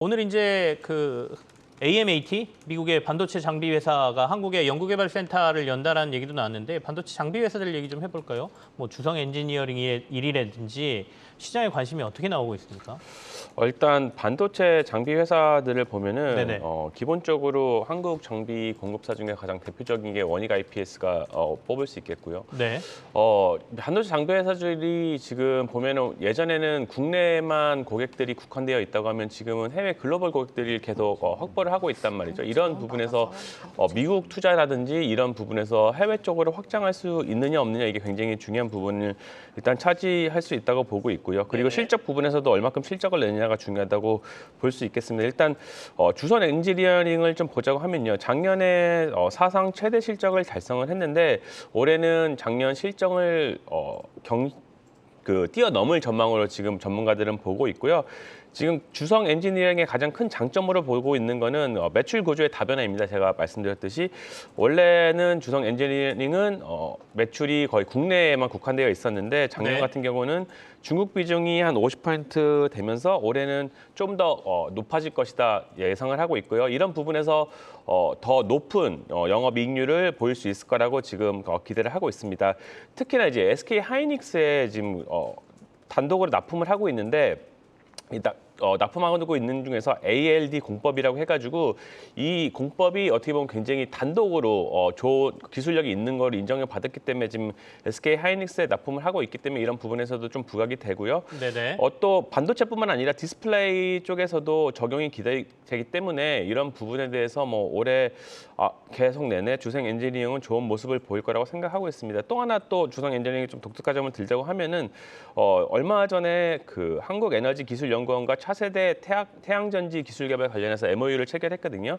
오늘 이제 그 AMAT 미국의 반도체 장비 회사가 한국의 연구개발센터를 연다라는 얘기도 나왔는데 반도체 장비 회사들 얘기 좀 해볼까요? 뭐 주성 엔지니어링의 일이라든지 시장에 관심이 어떻게 나오고 있습니까? 일단 반도체 장비 회사들을 보면은 네네. 기본적으로 한국 장비 공급사 중에 가장 대표적인 게 원익 IPS가 뽑을 수 있겠고요. 네. 반도체 장비 회사들이 지금 보면은 예전에는 국내만 고객들이 국한되어 있다고 하면 지금은 해외 글로벌 고객들이 계속 확보를 하고 있단 말이죠. 이런 부분에서 미국 투자라든지 이런 부분에서 해외 쪽으로 확장할 수 있느냐 없느냐 이게 굉장히 중요한 부분을 일단 차지할 수 있다고 보고 있고요. 그리고 네네. 실적 부분에서도 얼마큼 실적을 내느냐가 중요하다고 볼 수 있겠습니다. 일단 주선 엔지니어링을 좀 보자고 하면요. 작년에 사상 최대 실적을 달성을 했는데 올해는 작년 실적을 뛰어넘을 전망으로 지금 전문가들은 보고 있고요. 지금 주성 엔지니어링의 가장 큰 장점으로 보고 있는 거는 매출 구조의 다변화입니다. 제가 말씀드렸듯이 원래는 주성 엔지니어링은 매출이 거의 국내에만 국한되어 있었는데 작년 네. 같은 경우는 중국 비중이 한 50% 되면서 올해는 좀 더 높아질 것이다 예상을 하고 있고요. 이런 부분에서 더 높은 영업이익률을 보일 수 있을 거라고 지금 기대를 하고 있습니다. 특히나 이제 SK 하이닉스에 지금 단독으로 납품을 하고 있는데 납품하고 있는 중에서 ALD 공법이라고 해가지고 이 공법이 어떻게 보면 굉장히 단독으로 좋은 기술력이 있는 걸 인정을 받았기 때문에 지금 SK 하이닉스에 납품을 하고 있기 때문에 이런 부분에서도 좀 부각이 되고요. 네네. 또 반도체뿐만 아니라 디스플레이 쪽에서도 적용이 기대되기 때문에 이런 부분에 대해서 뭐 올해 계속 내내 주성 엔지니어링은 좋은 모습을 보일 거라고 생각하고 있습니다. 또 하나 또 주성 엔지니어링이 좀 독특한 점을 들자고 하면은 얼마 전에 그 한국에너지기술연구원과 차세대 태양전지 기술 개발 관련해서 MOU를 체결했거든요.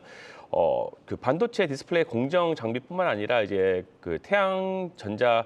그 반도체 디스플레이 공정 장비뿐만 아니라 이제 그 태양전자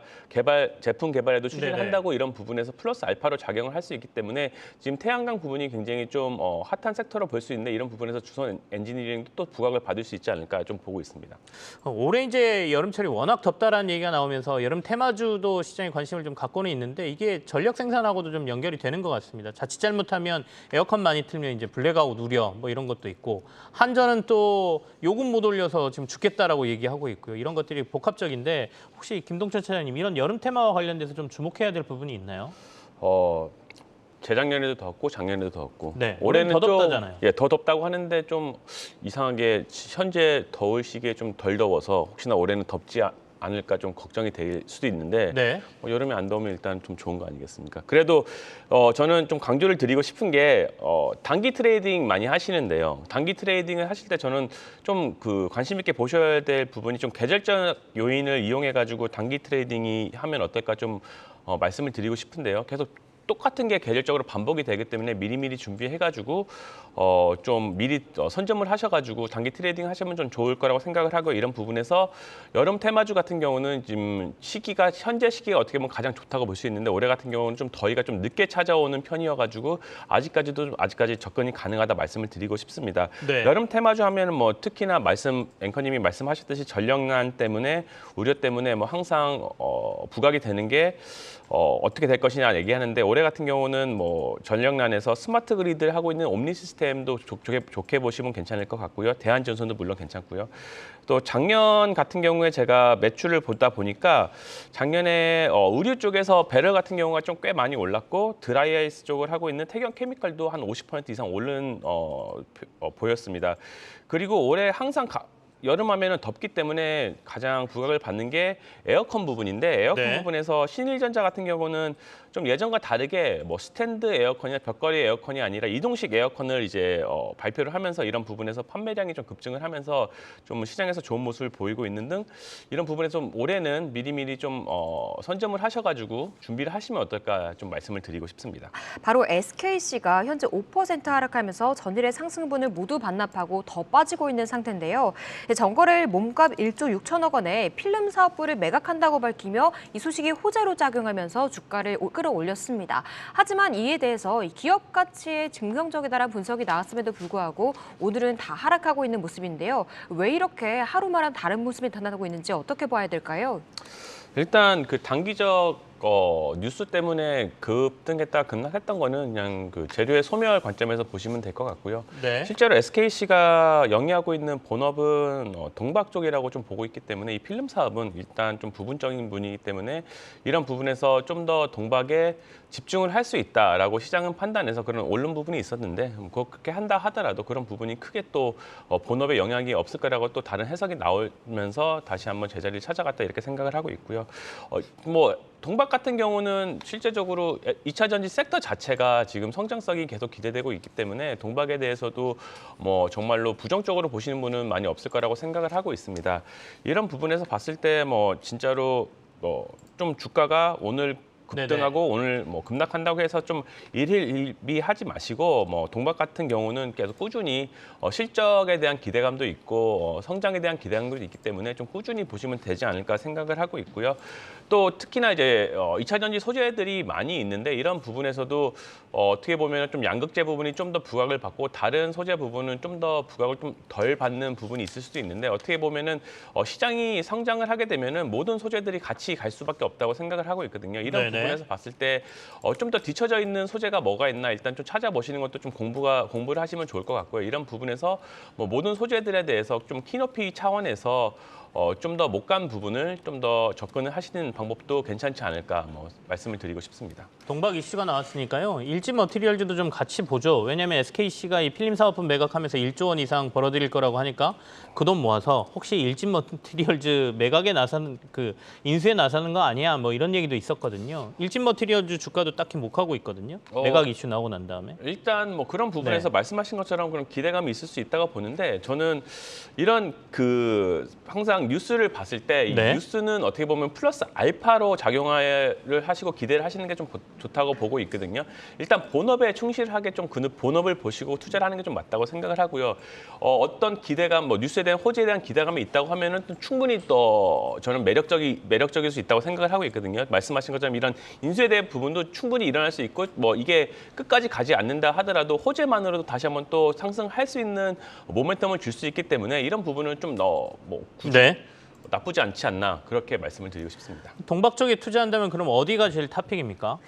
제품 개발에도 추진을 네네. 한다고 이런 부분에서 플러스 알파로 작용을 할 수 있기 때문에 지금 태양광 부분이 굉장히 좀 핫한 섹터로 볼 수 있는데 이런 부분에서 주성 엔지니어링도 또 부각을 받을 수 있지 않을까 좀 보고 있습니다. 올해 이제 여름철이 워낙 덥다라는 얘기가 나오면서 여름 테마주도 시장에 관심을 좀 갖고는 있는데 이게 전력 생산하고도 좀 연결이 되는 것 같습니다. 자칫 잘못하면 에어컨 많이 틀면 이제 블랙아웃 우려 뭐 이런 것도 있고 한전은 또 요금 못 올려서 지금 죽겠다라고 얘기하고 있고요. 이런 것들이 복합적인데 혹시 김동철 차장님 이런 여름 테마와 관련돼서 좀 주목해야 될 부분이 있나요? 재작년에도 덥고 작년에도 덥고 네, 올해는 더 좀 덥다잖아요. 더 덥다고 하는데 좀 이상하게 현재 더울 시기에 좀 덜 더워서 혹시나 올해는 덥지 않을까 좀 걱정이 될 수도 있는데 네. 여름에 안 더우면 일단 좀 좋은 거 아니겠습니까? 그래도 저는 좀 강조를 드리고 싶은 게 단기 트레이딩 많이 하시는데요. 단기 트레이딩을 하실 때 저는 좀 그 관심 있게 보셔야 될 부분이 좀 계절적 요인을 이용해 가지고 단기 트레이딩이 하면 어떨까 좀 말씀을 드리고 싶은데요. 계속 똑같은 게 계절적으로 반복이 되기 때문에 미리미리 준비해가지고 좀 미리 선점을 하셔가지고 단기 트레이딩 하시면 좀 좋을 거라고 생각을 하고 이런 부분에서 여름 테마주 같은 경우는 지금 현재 시기가 어떻게 보면 가장 좋다고 볼 수 있는데 올해 같은 경우는 좀 더위가 좀 늦게 찾아오는 편이어가지고 아직까지 접근이 가능하다 말씀을 드리고 싶습니다. 네. 여름 테마주 하면은 뭐 특히나 앵커님이 말씀하셨듯이 전력난 때문에 우려 때문에 뭐 항상 부각이 되는 게 어떻게 될 것이냐 얘기하는데 올해 같은 경우는 뭐 전력난에서 스마트 그리드를 하고 있는 옴니 시스템도 좋게 보시면 괜찮을 것 같고요. 대한전선도 물론 괜찮고요. 또 작년 같은 경우에 제가 매출을 보다 보니까 작년에 의류 쪽에서 배럴 같은 경우가 좀 꽤 많이 올랐고 드라이아이스 쪽을 하고 있는 태경 케미칼도 한 50% 이상 오른 보였습니다. 그리고 올해 항상 여름하면은 덥기 때문에 가장 부각을 받는 게 에어컨 부분인데 에어컨 네. 부분에서 신일전자 같은 경우는 좀 예전과 다르게 뭐 스탠드 에어컨이나 벽걸이 에어컨이 아니라 이동식 에어컨을 이제 발표를 하면서 이런 부분에서 판매량이 좀 급증을 하면서 좀 시장에서 좋은 모습을 보이고 있는 등 이런 부분에서 좀 올해는 미리미리 좀 선점을 하셔가지고 준비를 하시면 어떨까 좀 말씀을 드리고 싶습니다. 바로 SKC가 현재 5% 하락하면서 전일의 상승분을 모두 반납하고 더 빠지고 있는 상태인데요. 정거래일 몸값 1조 6천억 원에 필름 사업부를 매각한다고 밝히며 이 소식이 호재로 작용하면서 주가를 끌어올렸습니다. 하지만 이에 대해서 기업 가치에 증명적이다라는 분석이 나왔음에도 불구하고 오늘은 다 하락하고 있는 모습인데요. 왜 이렇게 하루마다 다른 모습이 나타나고 있는지 어떻게 봐야 될까요? 일단 그 단기적 뉴스 때문에 급등했다 급락했던 거는 그냥 그 재료의 소멸 관점에서 보시면 될 것 같고요. 네. 실제로 SKC가 영위하고 있는 본업은 동박 쪽이라고 좀 보고 있기 때문에 이 필름 사업은 일단 좀 부분적인 분이기 때문에 이런 부분에서 좀 더 동박에 집중을 할 수 있다라고 시장은 판단해서 그런 오른 부분이 있었는데 그렇게 한다 하더라도 그런 부분이 크게 또 본업에 영향이 없을 거라고 또 다른 해석이 나오면서 다시 한번 제자리를 찾아갔다 이렇게 생각을 하고 있고요. 뭐 동박 같은 경우는 실제적으로 2차 전지 섹터 자체가 지금 성장성이 계속 기대되고 있기 때문에 동박에 대해서도 뭐 정말로 부정적으로 보시는 분은 많이 없을 거라고 생각을 하고 있습니다. 이런 부분에서 봤을 때 뭐 진짜로 좀 주가가 오늘 급등하고 오늘 뭐 급락한다고 해서 좀 일희일비하지 마시고 뭐 동박 같은 경우는 계속 꾸준히 실적에 대한 기대감도 있고 성장에 대한 기대감도 있기 때문에 좀 꾸준히 보시면 되지 않을까 생각을 하고 있고요. 또 특히나 이제 2차 전지 소재들이 많이 있는데 이런 부분에서도 어떻게 보면 좀 양극재 부분이 좀 더 부각을 받고 다른 소재 부분은 좀 더 부각을 좀 덜 받는 부분이 있을 수도 있는데 어떻게 보면은 시장이 성장을 하게 되면은 모든 소재들이 같이 갈 수밖에 없다고 생각을 하고 있거든요. 이런 네네. 부분에서 봤을 때 좀 더 뒤처져 있는 소재가 뭐가 있나 일단 좀 찾아보시는 것도 좀 공부를 하시면 좋을 것 같고요. 이런 부분에서 뭐 모든 소재들에 대해서 좀 키높이 차원에서 좀 더 못 간 부분을 좀 더 접근을 하시는 방법도 괜찮지 않을까 뭐 말씀을 드리고 싶습니다. 동박 이슈가 나왔으니까요. 일지 머티리얼즈도 좀 같이 보죠. 왜냐하면 SKC가 이 필름 사업분 매각하면서 1조 원 이상 벌어들일 거라고 하니까 그 돈 모아서 혹시 일지 머티리얼즈 매각에 나서는 그 인수에 나서는 거 아니야? 뭐 이런 얘기도 있었거든요. 일지 머티리얼즈 주가도 딱히 못 가고 있거든요. 매각 이슈 나오고 난 다음에. 일단 뭐 그런 부분에서 말씀하신 것처럼 그런 기대감이 있을 수 있다고 보는데 저는 이런 그 항상 뉴스를 봤을 때 이 뉴스는 어떻게 보면 플러스 알파로 작용을 하시고 기대를 하시는 게 좀 좋다고 보고 있거든요. 일단 본업에 충실하게 좀 그 본업을 보시고 투자를 하는 게 좀 맞다고 생각을 하고요. 어떤 기대감, 뭐 뉴스에 대한 호재에 대한 기대감이 있다고 하면은 또 충분히 또 저는 매력적일 수 있다고 생각을 하고 있거든요. 말씀하신 것처럼 이런 인수에 대한 부분도 충분히 일어날 수 있고 뭐 이게 끝까지 가지 않는다 하더라도 호재만으로도 다시 한번 또 상승할 수 있는 모멘텀을 줄 수 있기 때문에 이런 부분은 좀 나쁘지 않지 않나 그렇게 말씀을 드리고 싶습니다. 동박 쪽에 투자한다면 그럼 어디가 제일 탑픽입니까?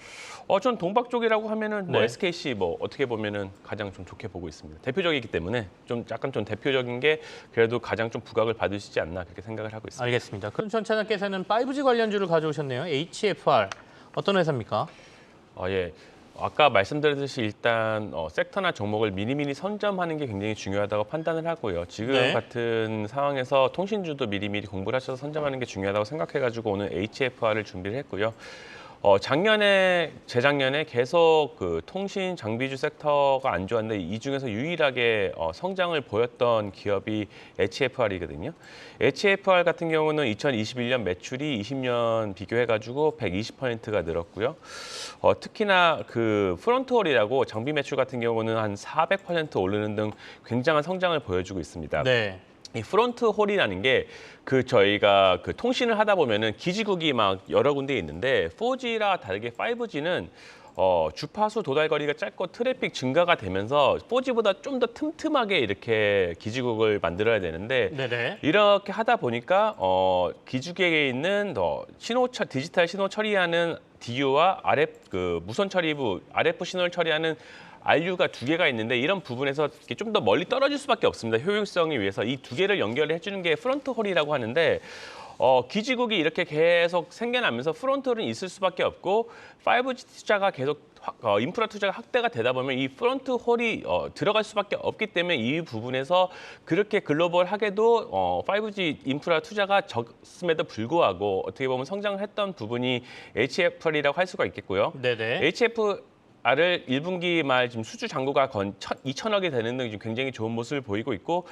전 동박 쪽이라고 하면은 뭐 네. SKC 뭐 어떻게 보면은 가장 좀 좋게 보고 있습니다. 대표적이기 때문에 좀 약간 좀 대표적인 게 그래도 가장 좀 부각을 받으시지 않나 그렇게 생각을 하고 있습니다. 알겠습니다. 그럼 전 차장께서는 5G 관련주를 가져오셨네요. HFR 어떤 회사입니까? 예. 아까 말씀드렸듯이 일단 섹터나 종목을 미리미리 선점하는 게 굉장히 중요하다고 판단을 하고요. 지금 같은 상황에서 통신주도 미리미리 공부를 하셔서 선점하는 게 중요하다고 생각해가지고 오늘 HFR을 준비를 했고요. 재작년에 계속 그 통신 장비주 섹터가 안 좋았는데 이 중에서 유일하게 성장을 보였던 기업이 HFR이거든요. HFR 같은 경우는 2021년 매출이 20년 비교해가지고 120%가 늘었고요. 특히나 그 프론트홀이라고 장비 매출 같은 경우는 한 400% 오르는 등 굉장한 성장을 보여주고 있습니다. 네. 이 프론트 홀이라는 게 저희가 그 통신을 하다 보면은 기지국이 막 여러 군데 있는데 4G랑 다르게 5G는 주파수 도달 거리가 짧고 트래픽 증가가 되면서 4G보다 좀 더 틈틈하게 이렇게 기지국을 만들어야 되는데 이렇게 하다 보니까 기지국에 있는 디지털 신호 처리하는 DU와 무선 처리부 RF 신호를 처리하는 RU가 두 개가 있는데 이런 부분에서 좀 더 멀리 떨어질 수밖에 없습니다. 효율성이 위해서 이 두 개를 연결해 주는 게 프론트홀이라고 하는데 기지국이 이렇게 계속 생겨나면서 프론트홀은 있을 수밖에 없고 5G 투자가 계속 인프라 투자가 확대가 되다 보면 이 프론트홀이 들어갈 수밖에 없기 때문에 이 부분에서 그렇게 글로벌하게도 5G 인프라 투자가 적음에도 불구하고 어떻게 보면 성장을 했던 부분이 HFR이라고 할 수가 있겠고요. HFR을 1분기 말 지금 수주 잔고가 건 2천억이 되는 등 굉장히 좋은 모습을 보이고 있고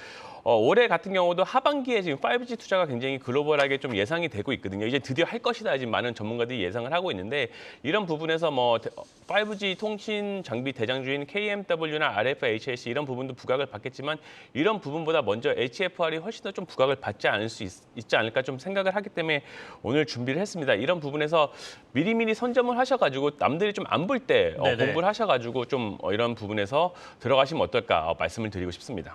올해 같은 경우도 하반기에 지금 5G 투자가 굉장히 글로벌하게 좀 예상이 되고 있거든요. 이제 드디어 할 것이다 지금 많은 전문가들이 예상을 하고 있는데 이런 부분에서 뭐 5G 통신 장비 대장주인 KMW나 RFHS 이런 부분도 부각을 받겠지만 이런 부분보다 먼저 HFR이 훨씬 더 좀 부각을 받지 않을 수 있지 않을까 좀 생각을 하기 때문에 오늘 준비를 했습니다. 이런 부분에서 미리미리 선점을 하셔가지고 남들이 좀 안 볼 때 공부를 하셔가지고 좀 이런 부분에서 들어가시면 어떨까 말씀을 드리고 싶습니다.